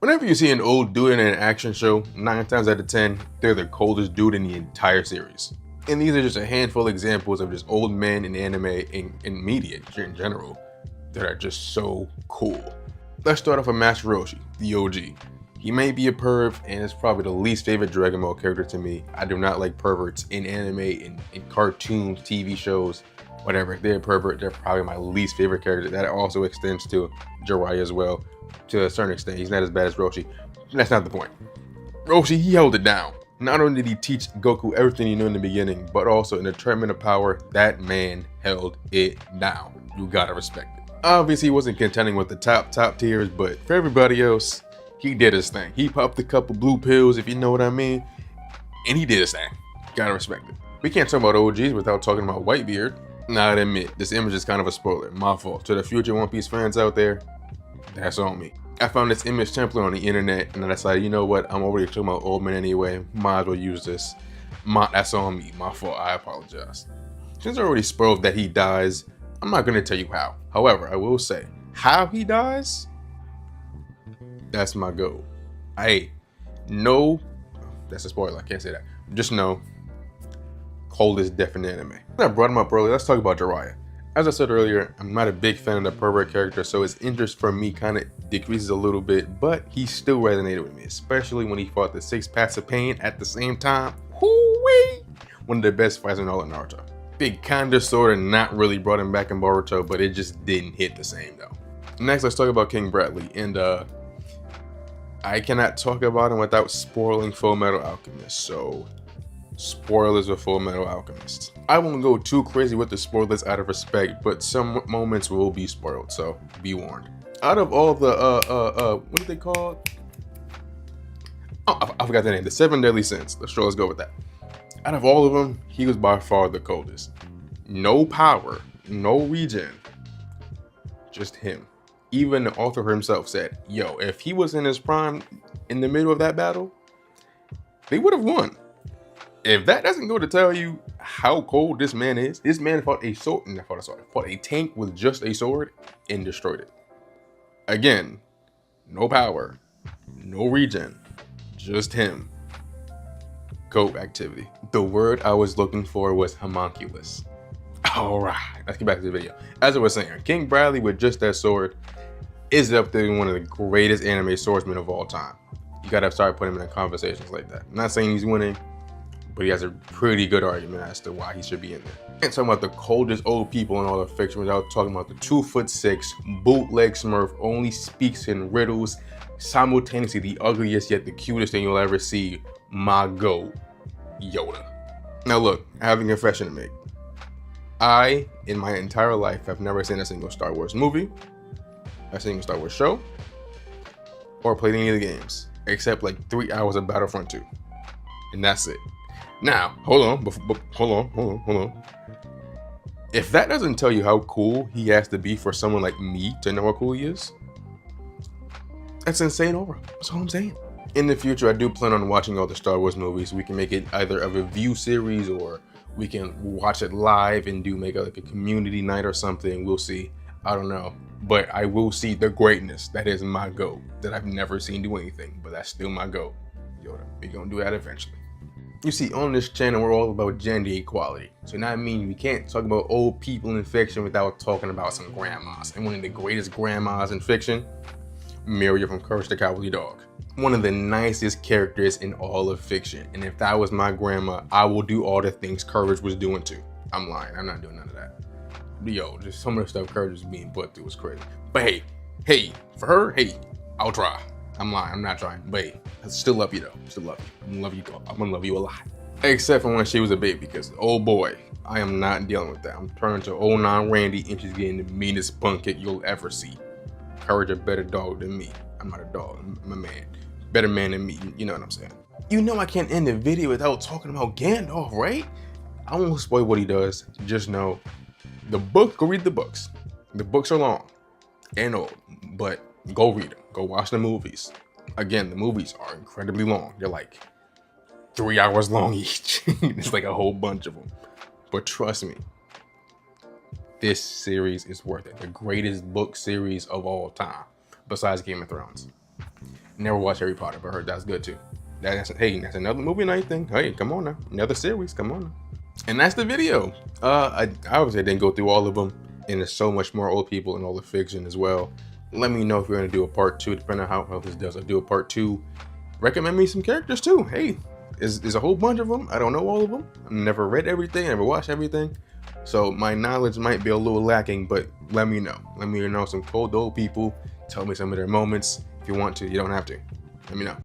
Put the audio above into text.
Whenever you see an old dude in an action show, 9 times out of 10, they're the coldest dude in the entire series. And these are just a handful of examples of just old men in anime and media in general that are just so cool. Let's start off with Master Roshi, the OG. He may be a perv, and is probably the least favorite Dragon Ball character to me. I do not like perverts in anime, in cartoons, TV shows, whatever. If they're a pervert, they're probably my least favorite character. That also extends to Jiraiya as well, to a certain extent. He's not as bad as Roshi. That's not the point. Roshi, he held it down. Not only did he teach Goku everything he knew in the beginning, but also in the tournament of power, that man held it down. You gotta respect it. Obviously, he wasn't contending with the top tiers, but for everybody else, he did his thing. He popped a couple blue pills, if you know what I mean, and he did his thing. Gotta respect it. We can't talk about OGs without talking about Whitebeard. Now, I admit, this image is kind of a spoiler. My fault. To the future One Piece fans out there, that's on me. I found this image template on the internet, and I decided, you know what, I'm already talking about old men anyway, might as well use this. That's on me, my fault, I apologize. Since I already spoiled that he dies, I'm not going to tell you how. However, I will say, how he dies, that's my goal. No, that's a spoiler, I can't say that. Just know, coldest death in anime. I brought him up earlier, let's talk about Jiraiya. As I said earlier, I'm not a big fan of the pervert character, so his interest for me kind of decreases a little bit, but he still resonated with me, especially when he fought the 6 Paths of Pain at the same time. Hoo-wee! One of the best fights in all of Naruto. They kinda sorta not really brought him back in Boruto, but it just didn't hit the same though. Next, let's talk about King Bradley, and I cannot talk about him without spoiling Full Metal Alchemist, so spoilers of Full Metal Alchemist. I won't go too crazy with the spoilers out of respect, but some moments will be spoiled, so be warned. Out of all the what are they called? Oh, I forgot the name. The 7 Deadly Sins. Let's go with that. Out of all of them, he was by far the coldest. No power, no regen, just him. Even the author himself said, yo, if he was in his prime in the middle of that battle, they would have won. If that doesn't go to tell you how cold this man is, this man fought a tank with just a sword and destroyed it. Again, no power, no regen, just him. Goat activity. The word I was looking for was homunculus. All right, let's get back to the video. As I was saying, King Bradley with just that sword is up there one of the greatest anime swordsmen of all time. You gotta start putting him in conversations like that. I'm not saying he's winning, but he has a pretty good argument as to why he should be in there. And talking about the coldest old people in all of fiction without talking about the 2'6" bootleg Smurf only speaks in riddles, simultaneously the ugliest yet the cutest thing you'll ever see, my goat, Yoda. Now look, I have a confession to make. I, in my entire life, have never seen a single Star Wars movie, a single Star Wars show, or played any of the games, except like 3 hours of Battlefront 2. And that's it. Now, hold on. If that doesn't tell you how cool he has to be for someone like me to know how cool he is, that's insane aura. That's all I'm saying. In the future, I do plan on watching all the Star Wars movies. We can make it either a review series or we can watch it live and make like a community night or something. We'll see. I don't know. But I will see the greatness that is my goat that I've never seen do anything, but that's still my goat. Yoda, we're gonna do that eventually. You see, on this channel, we're all about gender equality. So that means we can't talk about old people in fiction without talking about some grandmas. And one of the greatest grandmas in fiction, Miriam from Courage the Cowardly Dog. One of the nicest characters in all of fiction. And if that was my grandma, I will do all the things Courage was doing too. I'm lying, I'm not doing none of that. Yo, just some of the stuff Courage was being put through was crazy. But hey, for her, hey, I'll try. I'm lying, I'm not trying, but hey, I still love you though, still love you. I'm gonna love you a lot. Except for when she was a baby, because oh boy, I am not dealing with that. I'm turning to 09 Randy and she's getting the meanest punk kick you'll ever see. Courage a better dog than me. I'm not a dog, I'm a man. Better man than me, you know what I'm saying. You know I can't end the video without talking about Gandalf, right? I won't spoil what he does, just know the book, go read the books. The books are long and old, but go read them. Go watch the movies. Again, the movies are incredibly long. They're like 3 hours long each. It's like a whole bunch of them. But trust me, this series is worth it. The greatest book series of all time, besides Game of Thrones. Never watched Harry Potter, but heard that's good too. That's another movie night thing. Hey, come on now, another series, come on now. And that's the video. I obviously didn't go through all of them, and there's so much more old people and all the fiction as well. Let me know if you're gonna do a part 2, depending on how this does. I'll do a part 2. Recommend me some characters too. Hey, there's a whole bunch of them. I don't know all of them. I've never read everything, never watched everything. So my knowledge might be a little lacking, but let me know. Let me know some cold old people. Tell me some of their moments. If you want to, you don't have to. Let me know.